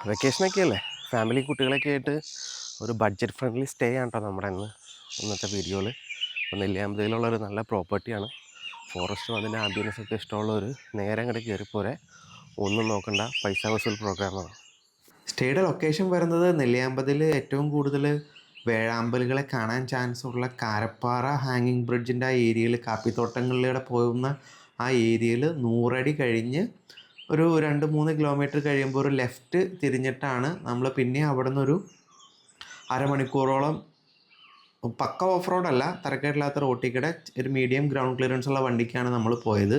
വെക്കേഷനൊക്കെ അല്ലേ, ഫാമിലി കുട്ടികളൊക്കെ ആയിട്ട് ഒരു ബഡ്ജറ്റ് ഫ്രണ്ട്ലി സ്റ്റേ ആണ് കേട്ടോ നമ്മുടെ ഇന്നത്തെ വീഡിയോയിൽ. അപ്പോൾ നെല്ലിയാമ്പതിയിലുള്ളൊരു നല്ല പ്രോപ്പർട്ടിയാണ്. ഫോറസ്റ്റും അതിൻ്റെ ആംബിയൻസ് ഒക്കെ ഇഷ്ടമുള്ളവർ നേരെ അങ്ങോട്ട് കയറിപ്പോരെ, ഒന്നും നോക്കണ്ട, പൈസ വസൂൽ പ്രോഗ്രാമാണ്. സ്റ്റേയുടെ ലൊക്കേഷൻ വരുന്നത് നെല്ലിയാമ്പതിൽ ഏറ്റവും കൂടുതൽ വേഴാമ്പലുകളെ കാണാൻ ചാൻസ് ഉള്ള കാരപ്പാറ ഹാങ്ങിങ് ബ്രിഡ്ജിൻ്റെ ആ ഏരിയയിൽ, കാപ്പിത്തോട്ടങ്ങളിലൂടെ പോകുന്ന ആ ഏരിയയിൽ 100 അടി കഴിഞ്ഞ് ഒരു 2-3 കിലോമീറ്റർ കഴിയുമ്പോൾ ഒരു ലെഫ്റ്റ് തിരിഞ്ഞിട്ടാണ് നമ്മൾ പിന്നെ അവിടെ നിന്നൊരു അരമണിക്കൂറോളം പക്ക ഓഫ് റോഡല്ല, തരക്കേടില്ലാത്ത റോട്ടിൽ ഒരു മീഡിയം ഗ്രൗണ്ട് ക്ലിയറൻസ് ഉള്ള വണ്ടിക്കാണ് നമ്മൾ പോയത്.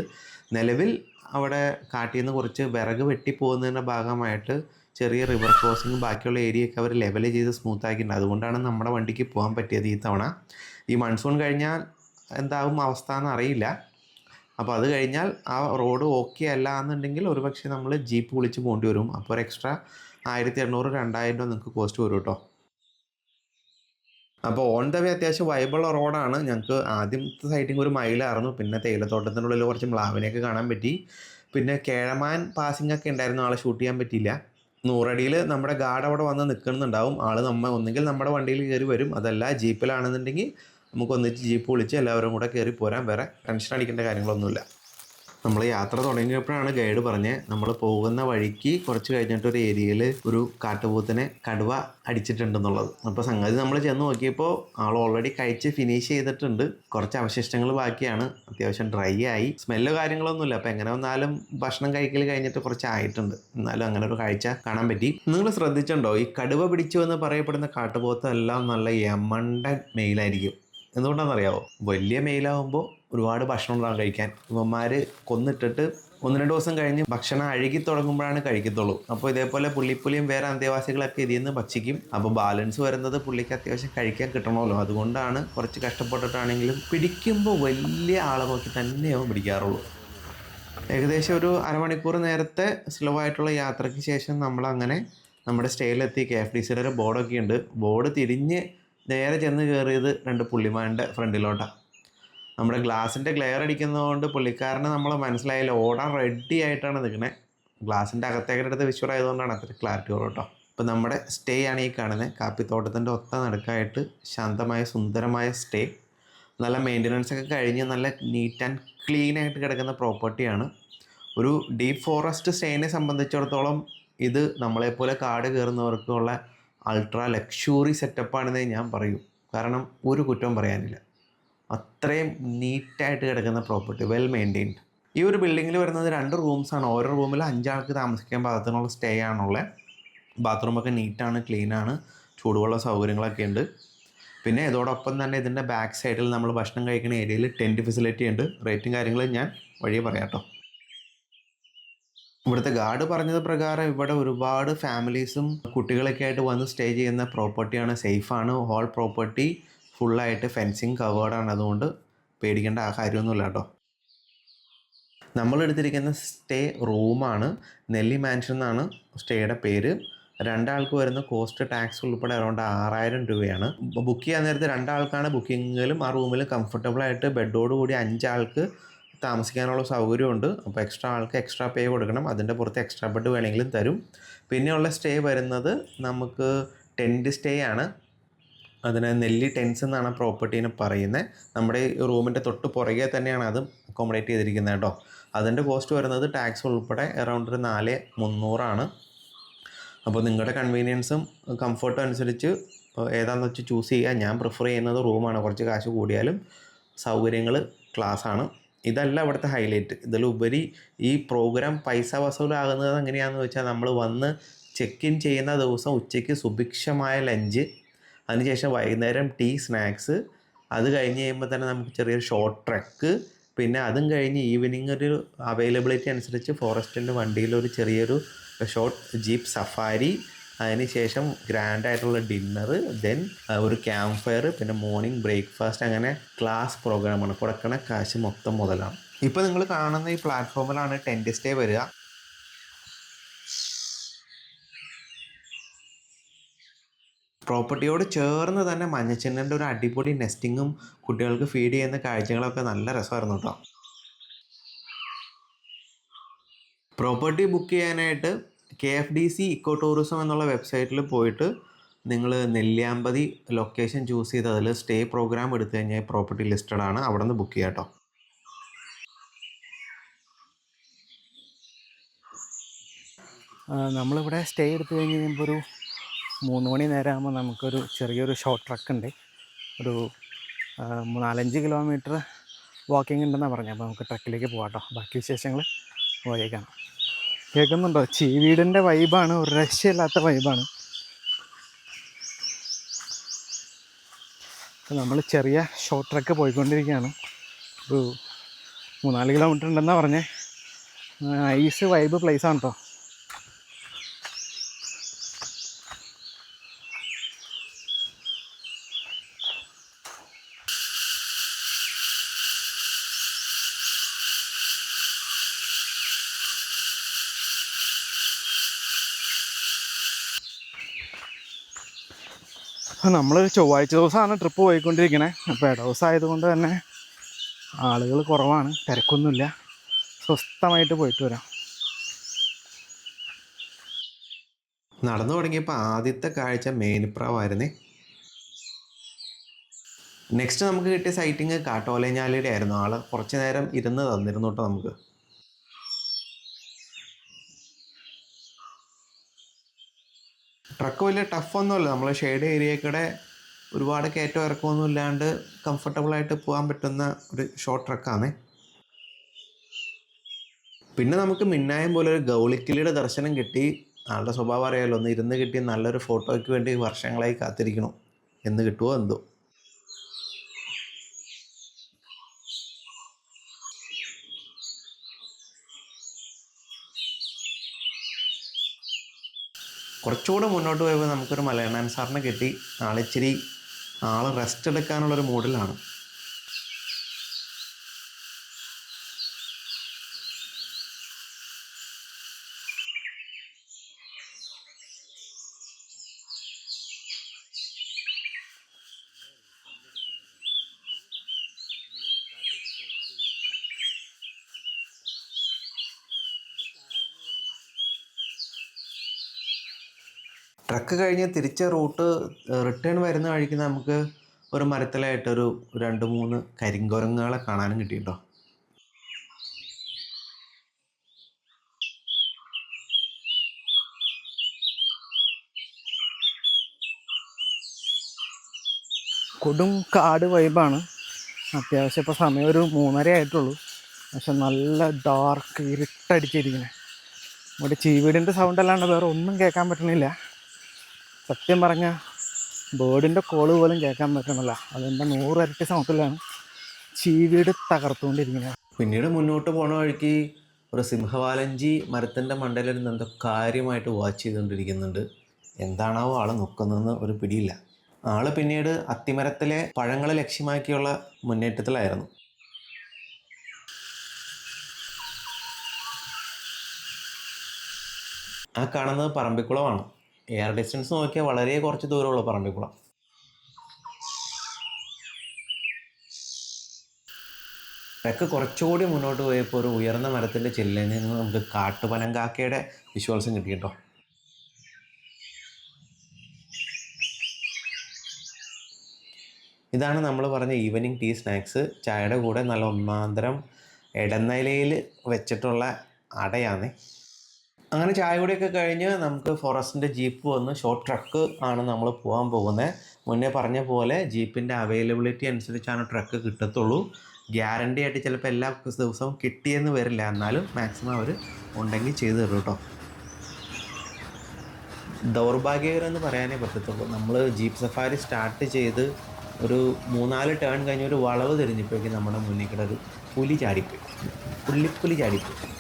നിലവിൽ അവിടെ കാട്ടിൽ നിന്ന് കുറച്ച് വിറക് വെട്ടിപ്പോകുന്നതിൻ്റെ ഭാഗമായിട്ട് ചെറിയ റിവർ ക്രോസിങ്ങും ബാക്കിയുള്ള ഏരിയയൊക്കെ അവർ ലെവൽ ചെയ്ത് സ്മൂത്താക്കിയിട്ടുണ്ട്. അതുകൊണ്ടാണ് നമ്മുടെ വണ്ടിക്ക് പോകാൻ പറ്റിയത് ഈ തവണ. ഈ മൺസൂൺ കഴിഞ്ഞാൽ എന്താവും അവസ്ഥ എന്നറിയില്ല. അപ്പോൾ അത് കഴിഞ്ഞാൽ ആ റോഡ് ഓക്കെ അല്ല എന്നുണ്ടെങ്കിൽ ഒരുപക്ഷെ നമ്മൾ ജീപ്പ് വിളിച്ച് പോകേണ്ടി വരും. അപ്പോൾ ഒരു എക്സ്ട്രാ 1800-2000 രൂപ നിങ്ങൾക്ക് കോസ്റ്റ് വരും കേട്ടോ. അപ്പോൾ ഓൺ ദ വേ അത്യാവശ്യം വൈബിളുള്ള റോഡാണ്. ഞങ്ങൾക്ക് ആദ്യത്തെ സൈറ്റിങ് ഒരു മൈലായിരുന്നു, പിന്നെ തേയിലത്തോട്ടത്തിൻ്റെ ഉള്ളിൽ കുറച്ച് മ്ലാവിനെയൊക്കെ കാണാൻ പറ്റി. പിന്നെ കേഴമാൻ പാസിംഗ് ഒക്കെ ഉണ്ടായിരുന്നു, ആളെ ഷൂട്ട് ചെയ്യാൻ പറ്റിയില്ല. 100 അടിയിൽ നമ്മുടെ ഗാർഡ് അവിടെ വന്ന് നിൽക്കുന്നുണ്ടാവും. ആൾ ഒന്നുകിൽ നമ്മുടെ വണ്ടിയിൽ കയറി വരും, അതല്ല ജീപ്പിലാണെന്നുണ്ടെങ്കിൽ നമുക്ക് ഒന്നിച്ച് ജീപ്പ് വിളിച്ച് എല്ലാവരും കൂടെ കയറി പോരാൻ. വേറെ ടെൻഷൻ അടിക്കേണ്ട കാര്യങ്ങളൊന്നുമില്ല. നമ്മൾ യാത്ര തുടങ്ങിയപ്പോഴാണ് ഗൈഡ് പറഞ്ഞത് നമ്മൾ പോകുന്ന വഴിക്ക് കുറച്ച് കഴിഞ്ഞിട്ടൊരു ഏരിയയിൽ ഒരു കാട്ടുപോത്തിനെ കടുവ അടിച്ചിട്ടുണ്ടെന്നുള്ളത്. അപ്പോൾ സംഗതി നമ്മൾ ചെന്ന് നോക്കിയപ്പോൾ ആൾ ഓൾറെഡി കഴിച്ച് ഫിനിഷ് ചെയ്തിട്ടുണ്ട്. കുറച്ച് അവശിഷ്ടങ്ങൾ ബാക്കിയാണ്. അത്യാവശ്യം ഡ്രൈ ആയി, സ്മെല്ലോ കാര്യങ്ങളൊന്നുമില്ല. അപ്പോൾ എങ്ങനെ വന്നാലും ഭക്ഷണം കഴിക്കൽ കഴിഞ്ഞിട്ട് കുറച്ച് ആയിട്ടുണ്ട്. എന്നാലും അങ്ങനെ ഒരു കാഴ്ച കാണാൻ പറ്റി. നിങ്ങൾ ശ്രദ്ധിച്ചിട്ടുണ്ടോ, ഈ കടുവ പിടിച്ചു എന്ന് പറയപ്പെടുന്ന കാട്ടുപോത്ത് എല്ലാം നല്ല യമണ്ടൻ മെയിലായിരിക്കും. എന്തുകൊണ്ടാണെന്നറിയാമോ? വലിയ മെയിലാവുമ്പോൾ ഒരുപാട് ഭക്ഷണം ഉണ്ടാകും കഴിക്കാൻ. ഇവന്മാർ കൊന്നിട്ടിട്ട് 1-2 ദിവസം കഴിഞ്ഞ് ഭക്ഷണം അഴുകി തുടങ്ങുമ്പോഴാണ് കഴിക്കത്തുള്ളൂ. അപ്പോൾ ഇതേപോലെ പുള്ളിപ്പുലിയും വേറെ അന്തേവാസികളൊക്കെ ഇതിൽ നിന്ന് ഭക്ഷിക്കും. അപ്പോൾ ബാലൻസ് വരുന്നത് പുള്ളിക്ക് അത്യാവശ്യം കഴിക്കാൻ കിട്ടണമല്ലോ. അതുകൊണ്ടാണ് കുറച്ച് കഷ്ടപ്പെട്ടിട്ടാണെങ്കിലും പിടിക്കുമ്പോൾ വലിയ ആളെ നോക്കി തന്നെയാവും പിടിക്കാറുള്ളൂ. ഏകദേശം ഒരു അരമണിക്കൂർ നേരത്തെ സ്ലോ ആയിട്ടുള്ള യാത്രയ്ക്ക് ശേഷം നമ്മളങ്ങനെ നമ്മുടെ സ്റ്റേയിലെത്തി. KFDCയുടെ ഒരു ബോർഡൊക്കെ ഉണ്ട്. ബോർഡ് തിരിഞ്ഞ് നേരെ ചെന്ന് കയറിയത് 2 പുള്ളിമാരുടെ ഫ്രണ്ടിലോട്ടാണ്. നമ്മുടെ ഗ്ലാസിൻ്റെ ഗ്ലെയർ അടിക്കുന്നതുകൊണ്ട് പുള്ളിക്കാരനെ നമ്മൾ മനസ്സിലായില്ല, ഓടാൻ റെഡി ആയിട്ടാണ് നിൽക്കുന്നത്. ഗ്ലാസിൻ്റെ അകത്തേക്കെടുത്ത് വിശ്വറായതുകൊണ്ടാണ് അത്ര ക്ലാരിറ്റി ഉള്ളൂ കേട്ടോ. അപ്പോൾ നമ്മുടെ സ്റ്റേ ആണ് ഈ കാണുന്നത്. കാപ്പിത്തോട്ടത്തിൻ്റെ ഒത്ത നടുക്കായിട്ട് ശാന്തമായ സുന്ദരമായ സ്റ്റേ. നല്ല മെയിൻ്റനൻസ് ഒക്കെ കഴിഞ്ഞ് നല്ല നീറ്റ് ആൻഡ് ക്ലീൻ ആയിട്ട് കിടക്കുന്ന പ്രോപ്പർട്ടിയാണ്. ഒരു ഡീപ്പ് ഫോറസ്റ്റ് സ്റ്റേനെ സംബന്ധിച്ചിടത്തോളം ഇത് നമ്മളെപ്പോലെ കാട് കയറുന്നവർക്കുള്ള അൾട്രാ ലക്ഷറി സെറ്റപ്പാണെന്നേ ഞാൻ പറയൂ. കാരണം ഒരു കുറ്റവും പറയാനില്ല, അത്രയും നീറ്റായിട്ട് കിടക്കുന്ന പ്രോപ്പർട്ടി, വെൽ മെയിൻറ്റെയിൻഡ്. ഈ ഒരു ബിൽഡിങ്ങിൽ വരുന്നത് 2 റൂംസാണ്. ഓരോ റൂമിൽ 5 ആൾക്ക് താമസിക്കാൻ പാകത്തിനുള്ള സ്റ്റേ ആണുള്ളത്. ബാത്റൂമൊക്കെ നീറ്റാണ്, ക്ലീനാണ്, ചൂടുവെള്ള സൗകര്യങ്ങളൊക്കെ ഉണ്ട്. പിന്നെ ഇതോടൊപ്പം തന്നെ ഇതിൻ്റെ ബാക്ക് സൈഡിൽ നമ്മൾ ഭക്ഷണം കഴിക്കുന്ന ഏരിയയിൽ ടെൻറ്റ് ഫെസിലിറ്റി ഉണ്ട്. റേറ്റും കാര്യങ്ങളും ഞാൻ വഴിയെ പറയാം കേട്ടോ. ഇവിടുത്തെ ഗാർഡ് പറഞ്ഞത് പ്രകാരം ഇവിടെ ഒരുപാട് ഫാമിലീസും കുട്ടികളൊക്കെ ആയിട്ട് വന്ന് സ്റ്റേ ചെയ്യുന്ന പ്രോപ്പർട്ടിയാണ്. സേഫാണ്. ഹോൾ പ്രോപ്പർട്ടി ഫുള്ളായിട്ട് ഫെൻസിങ് കവേർഡാണ്. അതുകൊണ്ട് പേടിക്കേണ്ട ആ കാര്യമൊന്നുമില്ല കേട്ടോ. നമ്മളെടുത്തിരിക്കുന്ന സ്റ്റേ റൂമാണ്. നെല്ലി മാൻഷൻ എന്നാണ് സ്റ്റേയുടെ പേര്. 2 ആൾക്ക് വരുന്ന കോസ്റ്റ് ടാക്സ് ഉൾപ്പെടെ അറൗണ്ട് 6000 രൂപയാണ്. ബുക്ക് ചെയ്യാൻ നേരത്തെ 2 ആൾക്കാണ് ബുക്കിങ്ങിലും ആ റൂമിൽ കംഫർട്ടബിളായിട്ട് ബെഡോടുകൂടി 5 ആൾക്ക് താമസിക്കാനുള്ള സൗകര്യമുണ്ട്. അപ്പോൾ എക്സ്ട്രാ ആൾക്ക് എക്സ്ട്രാ പേ കൊടുക്കണം. അതിൻ്റെ പുറത്ത് എക്സ്ട്രാ ബെഡ് വേണമെങ്കിലും തരും. പിന്നെയുള്ള സ്റ്റേ വരുന്നത് നമുക്ക് ടെൻറ്റ് സ്റ്റേ ആണ്. അതിന് നെല്ലി ടെൻസ് എന്നാണ് പ്രോപ്പർട്ടീനെ പറയുന്നത്. നമ്മുടെ ഈ റൂമിൻ്റെ തൊട്ട് പുറകെ തന്നെയാണ് അതും അക്കോമഡേറ്റ് ചെയ്തിരിക്കുന്നത് കേട്ടോ. അതിൻ്റെ കോസ്റ്റ് വരുന്നത് ടാക്സ് ഉൾപ്പെടെ അറൗണ്ട് ഒരു 4300 അപ്പോൾ നിങ്ങളുടെ കൺവീനിയൻസും കംഫർട്ടും അനുസരിച്ച് ഏതാണെന്ന് വെച്ച് ചൂസ് ചെയ്യുക. ഞാൻ പ്രിഫർ ചെയ്യുന്നത് റൂമാണ്. കുറച്ച് കാശ് കൂടിയാലും സൗകര്യങ്ങൾ ക്ലാസ്സാണ്. ഇതല്ല ഇവിടുത്തെ ഹൈലൈറ്റ്. ഇതിലുപരി ഈ പ്രോഗ്രാം പൈസ വസൂലാകുന്നത് എങ്ങനെയാണെന്ന് വെച്ചാൽ, നമ്മൾ വന്ന് ചെക്ക് ഇൻ ചെയ്യുന്ന ദിവസം ഉച്ചയ്ക്ക് സുഭിക്ഷമായ ലഞ്ച്, അതിനുശേഷം വൈകുന്നേരം ടീ, സ്നാക്സ്, അത് കഴിഞ്ഞ് കഴിയുമ്പോൾ തന്നെ നമുക്ക് ചെറിയൊരു ഷോർട്ട് ട്രെക്ക്, പിന്നെ അതും കഴിഞ്ഞ് ഈവനിങ് ഒരു അവൈലബിലിറ്റി അനുസരിച്ച് ഫോറസ്റ്റിൻ്റെ വണ്ടിയിൽ ഒരു ചെറിയൊരു ഷോർട്ട് ജീപ്പ് സഫാരി, അതിനുശേഷം ഗ്രാൻഡായിട്ടുള്ള ഡിന്നർ, ദെൻ ഒരു ക്യാമ്പ് ഫയർ, പിന്നെ മോർണിംഗ് ബ്രേക്ക്ഫാസ്റ്റ്. അങ്ങനെ ക്ലാസ് പ്രോഗ്രാമാണ്. കൊടുക്കണ കാശ് മൊത്തം മുതലാണ്. ഇപ്പോൾ നിങ്ങൾ കാണുന്ന ഈ പ്ലാറ്റ്ഫോമിലാണ് ടെൻറ്റ് സ്റ്റേ വരിക. പ്രോപ്പർട്ടിയോട് ചേർന്ന് തന്നെ മഞ്ഞച്ചെന്നൻ്റെ ഒരു അടിപൊളി നെസ്റ്റിങ്ങും കുട്ടികൾക്ക് ഫീഡ് ചെയ്യുന്ന കാഴ്ചകളൊക്കെ നല്ല രസമായിരുന്നു കേട്ടോ. പ്രോപ്പർട്ടി ബുക്ക് ചെയ്യാനായിട്ട് KFDC ഇക്കോ ടൂറിസം എന്നുള്ള വെബ്സൈറ്റിൽ പോയിട്ട് നിങ്ങൾ നെല്ലിയാമ്പതി ലൊക്കേഷൻ ചൂസ് ചെയ്ത് അതിൽ സ്റ്റേ പ്രോഗ്രാം എടുത്തു കഴിഞ്ഞാൽ പ്രോപ്പർട്ടി ലിസ്റ്റഡ് ആണ്, അവിടെ നിന്ന് ബുക്ക് ചെയ്യാം കേട്ടോ. നമ്മളിവിടെ സ്റ്റേ എടുത്തു കഴിഞ്ഞ് കഴിയുമ്പോൾ ഒരു 3 മണി നേരം ആകുമ്പോൾ നമുക്കൊരു ചെറിയൊരു ഷോർട്ട് ട്രക്ക് ഉണ്ട്. ഒരു 4-5 കിലോമീറ്റർ വാക്കിംഗ് ഉണ്ടെന്നാണ് പറഞ്ഞത്. അപ്പോൾ നമുക്ക് ട്രക്കിലേക്ക് പോകാം കേട്ടോ. ബാക്കി വിശേഷങ്ങൾ പോയേക്കാം. കേൾക്കുന്നുണ്ടോ? ചീവീടിൻ്റെ വൈബാണ്, ഒരു രക്ഷയില്ലാത്ത വൈബാണ്. അപ്പോൾ നമ്മൾ ചെറിയ ഷോർട്ട് ട്രക്ക് പോയിക്കൊണ്ടിരിക്കുകയാണ്. ഒരു 3-4 കിലോമീറ്റർ ഉണ്ടെന്നാണ് പറഞ്ഞത്. ഐസ് വൈബ് പ്ലേസാണ് കേട്ടോ. നമ്മൾ ചൊവ്വാഴ്ച ദിവസമാണ് ട്രിപ്പ് പോയിക്കൊണ്ടിരിക്കണേ. അപ്പോൾ ഇട ദിവസം ആയതുകൊണ്ട് തന്നെ ആളുകൾ കുറവാണ്, തിരക്കൊന്നുമില്ല, സ്വസ്ഥമായിട്ട് പോയിട്ട് വരാം. നടന്നു തുടങ്ങിയപ്പോൾ ആദ്യത്തെ കാഴ്ച മേനിപ്രാവായിരുന്നേ. നെക്സ്റ്റ് നമുക്ക് കിട്ടിയ സൈറ്റിങ് കാട്ടോലഞ്ഞാലിയുടെ ആയിരുന്നു. ആൾ കുറച്ച് നേരം ഇരുന്ന് തന്നിരുന്നു കേട്ടോ നമുക്ക്. ട്രക്ക് വലിയ ടഫൊന്നുമല്ല. നമ്മൾ ഷെയ്ഡ് ഏരിയക്കൂടെ ഒരുപാട് കയറ്റം ഇറക്കമൊന്നും ഇല്ലാണ്ട് കംഫർട്ടബിളായിട്ട് പോകാൻ പറ്റുന്ന ഒരു ഷോർട്ട് ട്രക്കാണ്. പിന്നെ നമുക്ക് മിന്നായം പോലെ ഒരു ഗൗളിക്കിളിയുടെ ദർശനം കിട്ടി. ആളുടെ സ്വഭാവം അറിയാമല്ലോ, ഒന്ന് ഇരുന്ന് കിട്ടിയ നല്ലൊരു ഫോട്ടോയ്ക്ക് വേണ്ടി വർഷങ്ങളായി കാത്തിരിക്കണം. എന്ന് കിട്ടുമോ എന്തോ. കുറച്ചുകൂടെ മുന്നോട്ട് പോയപ്പോൾ നമുക്കൊരു മലയണ്ണൻ സാറിനെ കിട്ടി. ആളിച്ചിരി റെസ്റ്റ് എടുക്കാനുള്ളൊരു മൂഡിലാണ്. ട്രക്ക് കഴിഞ്ഞ് തിരിച്ച റൂട്ട് റിട്ടേൺ വരുന്ന വഴിക്ക് നമുക്ക് ഒരു മരത്തിലായിട്ടൊരു 2-3 കരിങ്കുരങ്ങുകളെ കാണാനും കിട്ടി കേട്ടോ. കൊടും കാട് വൈബാണ്. അത്യാവശ്യം ഇപ്പോൾ സമയം ഒരു 3:30 ആയിട്ടുള്ളൂ. പക്ഷെ നല്ല ഡാർക്ക് ഇരുട്ടടിച്ചിരിക്കണേ. ഇവിടെ ചീവീടിൻ്റെ സൗണ്ട് അല്ലാണ്ട് വേറെ ഒന്നും കേൾക്കാൻ പറ്റണില്ല. സത്യം പറഞ്ഞാൽ ബേർഡിൻ്റെ കോള് പോലും കേൾക്കാൻ പറ്റണില്ല. അതിൻ്റെ 100 ഇരട്ടി സൗണ്ടിലാണ് ചീവീട് തകർത്തുകൊണ്ടിരിക്കുന്നത്. പിന്നീട് മുന്നോട്ട് പോണ വഴിക്ക് ഒരു സിംഹവാലഞ്ചി മരത്തിൻ്റെ മണ്ടയിലിരുന്ന് എന്തോ കാര്യമായിട്ട് വാച്ച് ചെയ്തുകൊണ്ടിരിക്കുന്നുണ്ട്. എന്താണാവോ ആൾ നോക്കുന്നതെന്ന് ഒരു പിടിയില്ല. ആൾ പിന്നീട് അത്തിമരത്തിലെ പഴങ്ങളെ ലക്ഷ്യമാക്കിയുള്ള മുന്നേറ്റത്തിലായിരുന്നു. ആ കാണുന്നത് പറമ്പിക്കുളമാണ്. എയർ ഡിസ്റ്റൻസ് നോക്കിയാൽ വളരെ കുറച്ച് ദൂരമുള്ള പറമ്പിക്കുളം. ട്രക്ക് കുറച്ചുകൂടി മുന്നോട്ട് പോയപ്പോൾ ഒരു ഉയർന്ന മരത്തിൻ്റെ ചില്ലയിൽ നിന്ന് നമുക്ക് കാട്ടുപനങ്കാക്കയുടെ വിഷ്വൽസും കിട്ടി കേട്ടോ. ഇതാണ് നമ്മൾ പറഞ്ഞ ഈവനിങ് ടീ സ്നാക്സ്. ചായയുടെ കൂടെ നല്ല ഒന്നാന്തരം ഇടനിലയിൽ വെച്ചിട്ടുള്ള അടയാണ്. അങ്ങനെ ചായ കൂടിയൊക്കെ കഴിഞ്ഞ് നമുക്ക് ഫോറസ്റ്റിൻ്റെ ജീപ്പ് വന്ന് ഷോർട്ട് ട്രക്ക് ആണ് നമ്മൾ പോകാൻ പോകുന്നത്. മുന്നേ പറഞ്ഞ പോലെ ജീപ്പിൻ്റെ അവൈലബിലിറ്റി അനുസരിച്ചാണ് ട്രക്ക് കിട്ടത്തുള്ളൂ. ഗ്യാരണ്ടി ആയിട്ട് ചിലപ്പോൾ എല്ലാ ദിവസവും കിട്ടിയെന്ന് വരില്ല, എന്നാലും മാക്സിമം അവർ ഉണ്ടെങ്കിൽ ചെയ്ത് തരും കേട്ടോ. ദൗർഭാഗ്യകരമെന്ന് പറയാനേ പറ്റത്തുള്ളൂ. നമ്മൾ ജീപ്പ് സഫാരി സ്റ്റാർട്ട് ചെയ്ത് ഒരു 3-4 ടേൺ കഴിഞ്ഞ് ഒരു വളവ് തിരിഞ്ഞപ്പോഴേക്കും നമ്മുടെ മുന്നിൽ കൂടെ ഒരു പുലി ചാടിപ്പോയി. പുള്ളിപ്പുലി ചാടിപ്പോയി.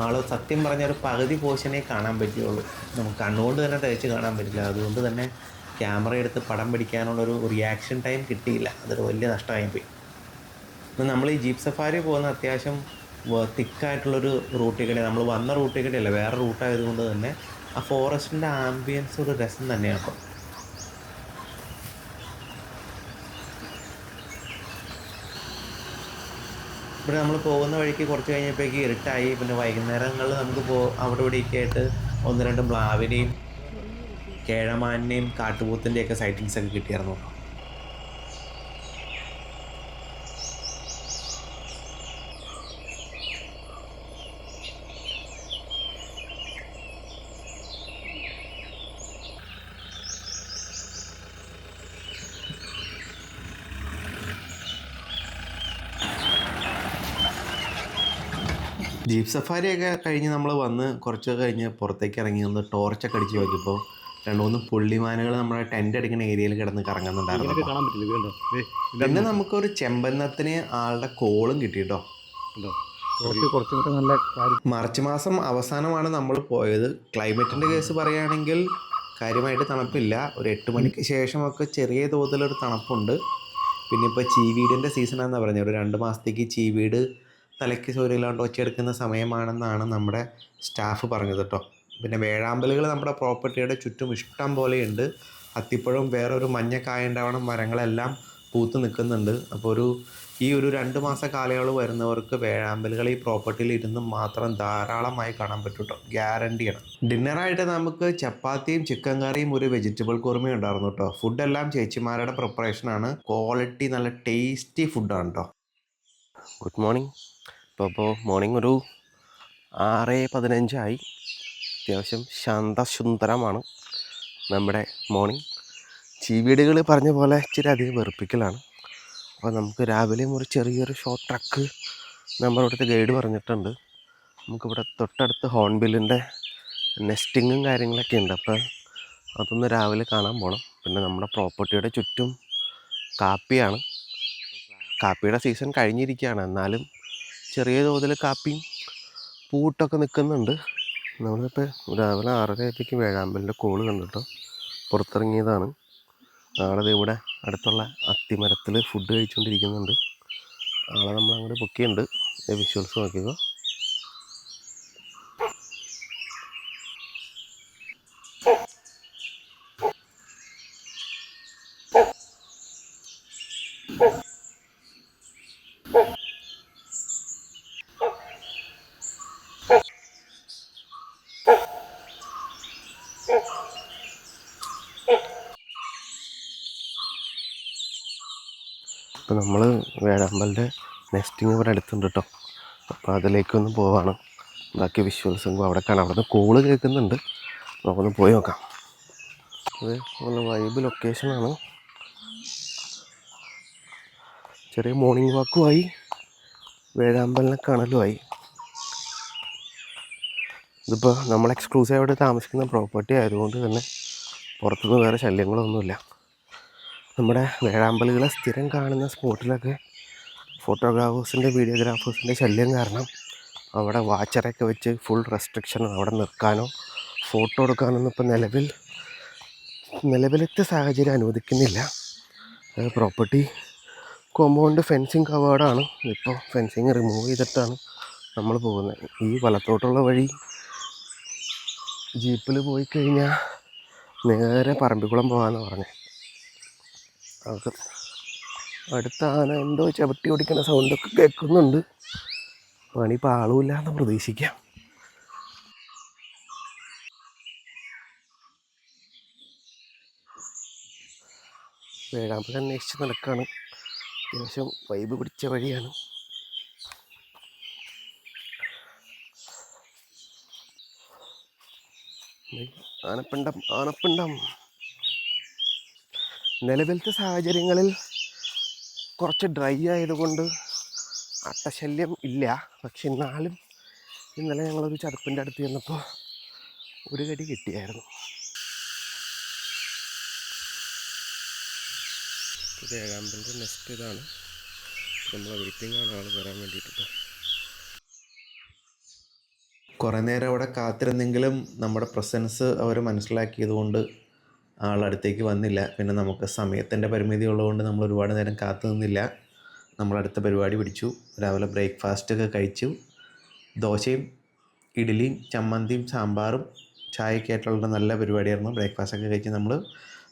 ആൾ സത്യം പറഞ്ഞ ഒരു പകുതി പോർഷനേ കാണാൻ പറ്റുള്ളൂ. നമുക്ക് കണ്ണുകൊണ്ട് തന്നെ തയ്ച്ച് കാണാൻ പറ്റില്ല. അതുകൊണ്ട് തന്നെ ക്യാമറ എടുത്ത് പടം പിടിക്കാനുള്ളൊരു റിയാക്ഷൻ ടൈം കിട്ടിയില്ല. അതൊരു വലിയ നഷ്ടമായിപ്പോയി. ഇപ്പം നമ്മൾ ഈ ജീപ്പ് സഫാരി പോകുന്ന അത്യാവശ്യം തിക്കായിട്ടുള്ളൊരു റൂട്ടിൽ കൂടെ, നമ്മൾ വന്ന റൂട്ടിൽ കൂടെ അല്ല, വേറെ റൂട്ടായതുകൊണ്ട് തന്നെ ആ ഫോറസ്റ്റിൻ്റെ ആംബിയൻസ് ഒരു രസം തന്നെയാണ് കേട്ടോ. ഇവിടെ നമ്മൾ പോകുന്ന വഴിക്ക് കുറച്ച് കഴിഞ്ഞപ്പോഴേക്ക് ഇരുട്ടായി. പിന്നെ വൈകുന്നേരങ്ങളിൽ നമുക്ക് അവിടെ ഇവിടെയൊക്കെ ആയിട്ട് ഒന്ന് രണ്ട് മ്ലാവിനെയും കേഴമാനിനെയും കാട്ടുപോത്തിൻ്റെയൊക്കെ സൈറ്റിങ്സൊക്കെ കിട്ടിയായിരുന്നു. ജീപ്പ് സഫാരിയൊക്കെ കഴിഞ്ഞ് നമ്മൾ വന്ന് കുറച്ചൊക്കെ കഴിഞ്ഞ് പുറത്തേക്ക് ഇറങ്ങി ഒന്ന് ടോർച്ചൊക്കെ അടിച്ച് നോക്കിയപ്പോൾ 2-3 പുള്ളിമാനുകൾ നമ്മുടെ ടെൻ്റ് അടിക്കുന്ന ഏരിയയിൽ കിടന്ന് കറങ്ങുന്നുണ്ടായിരുന്നു. പിന്നെ നമുക്കൊരു ചെമ്പന്നത്തിന് ആളുടെ കോളും കിട്ടി കേട്ടോ. മാർച്ച് മാസം അവസാനമാണ് നമ്മൾ പോയത്. ക്ലൈമറ്റിൻ്റെ കേസ് പറയുകയാണെങ്കിൽ കാര്യമായിട്ട് തണുപ്പില്ല. ഒരു 8 മണിക്ക് ശേഷമൊക്കെ ചെറിയ തോതിലൊരു തണുപ്പുണ്ട്. പിന്നെ ഇപ്പോൾ ചീവീടിൻ്റെ സീസണാണെന്നാണ് പറഞ്ഞത്. ഒരു 2 മാസത്തേക്ക് ചീവീട് തലയ്ക്ക് സൗകര്യമില്ലാണ്ട് ഒച്ചയെടുക്കുന്ന സമയമാണെന്നാണ് നമ്മുടെ സ്റ്റാഫ് പറഞ്ഞത് കേട്ടോ. പിന്നെ വേഴാമ്പലുകൾ നമ്മുടെ പ്രോപ്പർട്ടിയുടെ ചുറ്റും ഇഷ്ടം പോലെയുണ്ട്. അത്തിപ്പഴം വേറൊരു മഞ്ഞക്കായ ഉണ്ടാവണം മരങ്ങളെല്ലാം പൂത്ത് നിൽക്കുന്നുണ്ട്. അപ്പോൾ ഈ ഒരു 2 മാസ കാലയളവ് വരുന്നവർക്ക് വേഴാമ്പലുകൾ ഈ പ്രോപ്പർട്ടിയിൽ ഇരുന്ന് മാത്രം ധാരാളമായി കാണാൻ പറ്റും കേട്ടോ. ഗ്യാരണ്ടിയാണ്. ഡിന്നറായിട്ട് നമുക്ക് ചപ്പാത്തിയും ചിക്കൻ കറിയും ഒരു വെജിറ്റബിൾ കുറുമയും ഉണ്ടായിരുന്നു കേട്ടോ. ഫുഡെല്ലാം ചേച്ചിമാരുടെ പ്രിപ്പറേഷനാണ്. ക്വാളിറ്റി നല്ല ടേസ്റ്റി ഫുഡാണ് കേട്ടോ. Good morning. ഇപ്പോൾ മോർണിംഗ് ഒരു 6:15 ആയി. അത്യാവശ്യം ശാന്തസുന്ദരമാണ് നമ്മുടെ മോർണിംഗ്. ചീവീടുകൾ പറഞ്ഞ പോലെ ഇച്ചിരി അധികം വെറുപ്പിക്കലാണ്. അപ്പോൾ നമുക്ക് രാവിലെയും ഒരു ചെറിയൊരു ഷോർട്ട് ട്രക്ക് നമ്മുടെ ഇവിടുത്തെ ഗൈഡ് പറഞ്ഞിട്ടുണ്ട്. നമുക്കിവിടെ തൊട്ടടുത്ത് ഹോൺബില്ലിൻ്റെ നെസ്റ്റിങ്ങും കാര്യങ്ങളൊക്കെ ഉണ്ട്. അപ്പോൾ അതൊന്ന് രാവിലെ കാണാൻ പോകണം. പിന്നെ നമ്മുടെ പ്രോപ്പർട്ടിയുടെ ചുറ്റും കാപ്പിയാണ്. കാപ്പിയുടെ സീസൺ കഴിഞ്ഞിരിക്കുകയാണ്. എന്നാലും ചെറിയ തോതിൽ കാപ്പിയും പൂട്ടൊക്കെ നിൽക്കുന്നുണ്ട്. നമ്മളിപ്പോൾ രാവിലെ 6:30 വേഴാമ്പലിൻ്റെ കോള് കണ്ടിട്ടോ പുറത്തിറങ്ങിയതാണ്. ആളത് ഇവിടെ അടുത്തുള്ള അത്തിമരത്തിൽ ഫുഡ് കഴിച്ചുകൊണ്ടിരിക്കുന്നുണ്ട്. ആളെ നമ്മൾ അങ്ങോട്ട് ബുക്ക് ചെയ്യുന്നുണ്ട്. വിഷ്വൽസ് നോക്കിക്കോ. അപ്പോൾ നമ്മൾ വേഴാമ്പലിൻ്റെ നെസ്റ്റിങ് ഇവിടെ അടുത്തുണ്ട് കേട്ടോ. അപ്പോൾ അതിലേക്കൊന്ന് പോവാണ്. ബാക്കി വിഷ്വൽസും അവിടെ കാണാം. അവിടെ നിന്ന് കോള് കേൾക്കുന്നുണ്ട്. നമുക്കൊന്ന് പോയി നോക്കാം. ഇത് നല്ല വൈബ് ലൊക്കേഷനാണ്. ചെറിയ മോർണിംഗ് വാക്കുമായി വേഴാമ്പലിനെ കാണലുമായി. ഇതിപ്പോൾ നമ്മൾ എക്സ്ക്ലൂസീവായിട്ട് താമസിക്കുന്ന പ്രോപ്പർട്ടി ആയതുകൊണ്ട് തന്നെ പുറത്തുനിന്ന് വേറെ ശല്യങ്ങളൊന്നുമില്ല. നമ്മുടെ വേഴാമ്പലുകളെ സ്ഥിരം കാണുന്ന സ്പോട്ടിലൊക്കെ ഫോട്ടോഗ്രാഫേഴ്സിൻ്റെ വീഡിയോഗ്രാഫേഴ്സിൻ്റെ ശല്യം കാരണം അവിടെ വാച്ചറൊക്കെ വെച്ച് ഫുൾ റെസ്ട്രിക്ഷനാണ്. അവിടെ നിൽക്കാനോ ഫോട്ടോ എടുക്കാനൊന്നും ഇപ്പോൾ നിലവിലത്തെ സാഹചര്യം അനുവദിക്കുന്നില്ല. പ്രോപ്പർട്ടി കോമ്പൗണ്ട് ഫെൻസിങ് കവേർഡാണ്. ഇപ്പോൾ ഫെൻസിങ് റിമൂവ് ചെയ്തിട്ടാണ് നമ്മൾ പോകുന്നത്. ഈ വലത്തോട്ടുള്ള വഴി ജീപ്പിൽ പോയി കഴിഞ്ഞാൽ നേരെ പറമ്പിക്കുളം പോകാമെന്ന് പറഞ്ഞത്. അത് അടുത്ത ആന എന്തോ ചവിട്ടി ഓടിക്കുന്ന സൗണ്ടൊക്കെ കേൾക്കുന്നുണ്ട്. പണിയിപ്പോൾ ആളുമില്ലാന്ന് പ്രതീക്ഷിക്കാം. വേഴാമ്പൽ അന്വേഷിച്ച് നടക്കുകയാണ്. അത്യാവശ്യം വൈബ് പിടിച്ച വഴിയാണ്. ആനപ്പിണ്ടം. നിലവിലത്തെ സാഹചര്യങ്ങളിൽ കുറച്ച് ഡ്രൈ ആയതുകൊണ്ട് അട്ടശല്യം ഇല്ല. പക്ഷെ എന്നാലും ഇന്നലെ ഞങ്ങളൊരു ചതുപ്പിൻ്റെ അടുത്ത് ചെന്നപ്പോൾ ഒരു കടി കിട്ടിയായിരുന്നു. വേഴാമ്പലിൻ്റെ നെസ്റ്റ് ഇതാണ്. നമ്മൾ വെയിറ്റിംഗ് ആണ് ആൾ വരാൻ വേണ്ടിയിട്ട്. കുറേ നേരം അവിടെ കാത്തിരുന്നെങ്കിലും നമ്മുടെ പ്രസൻസ് അവർ മനസ്സിലാക്കിയതുകൊണ്ട് ആളടുത്തേക്ക് വന്നില്ല. പിന്നെ നമുക്ക് സമയത്തിൻ്റെ പരിമിതി ഉള്ളതുകൊണ്ട് നമ്മൾ ഒരുപാട് നേരം കാത്തു നിന്നില്ല. നമ്മളടുത്ത പരിപാടി പിടിച്ചു. രാവിലെ ബ്രേക്ക്ഫാസ്റ്റൊക്കെ കഴിച്ചു. ദോശയും ഇഡ്ഡലിയും ചമ്മന്തിയും സാമ്പാറും ചായയൊക്കെയായിട്ടുള്ള നല്ല പരിപാടിയായിരുന്നു. ബ്രേക്ക്ഫാസ്റ്റൊക്കെ കഴിച്ച് നമ്മൾ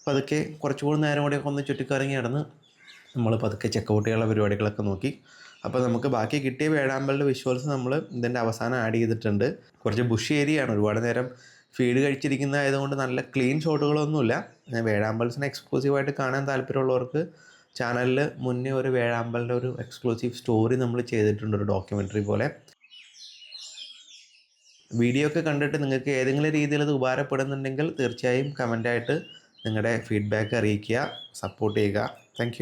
പതുക്കെ കുറച്ചുകൂടി നേരം കൂടിയൊക്കെ ഒന്ന് ചുറ്റിക്കറങ്ങി നടന്ന് നമ്മൾ പതുക്കെ ചെക്കൗട്ട് ചെയ്യാനുള്ള പരിപാടികളൊക്കെ നോക്കി. അപ്പോൾ നമുക്ക് ബാക്കി കിട്ടിയ വേഴാമ്പലിൻ്റെ വിഷ്വൽസ് നമ്മൾ ഇതിൻ്റെ അവസാനം ആഡ് ചെയ്തിട്ടുണ്ട്. കുറച്ച് ബുഷ് ഏരിയയാണ്. ഒരുപാട് നേരം ഫീഡ് കഴിച്ചിരിക്കുന്നതായതുകൊണ്ട് നല്ല ക്ലീൻ ഷോട്ടുകളൊന്നുമില്ല. വേഴാമ്പൽസിനെ എക്സ്ക്ലൂസീവായിട്ട് കാണാൻ താല്പര്യമുള്ളവർക്ക് ചാനലിൽ മുന്നേ ഒരു വേഴാമ്പലിൻ്റെ ഒരു എക്സ്ക്ലൂസീവ് സ്റ്റോറി നമ്മൾ ചെയ്തിട്ടുണ്ട്, ഒരു ഡോക്യുമെൻ്ററി പോലെ. വീഡിയോ ഒക്കെ കണ്ടിട്ട് നിങ്ങൾക്ക് ഏതെങ്കിലും രീതിയിൽ അത് ഉപകാരപ്പെടുന്നുണ്ടെങ്കിൽ തീർച്ചയായും കമൻ്റായിട്ട് നിങ്ങളുടെ ഫീഡ്ബാക്ക് അറിയിക്കുക, സപ്പോർട്ട് ചെയ്യുക. താങ്ക്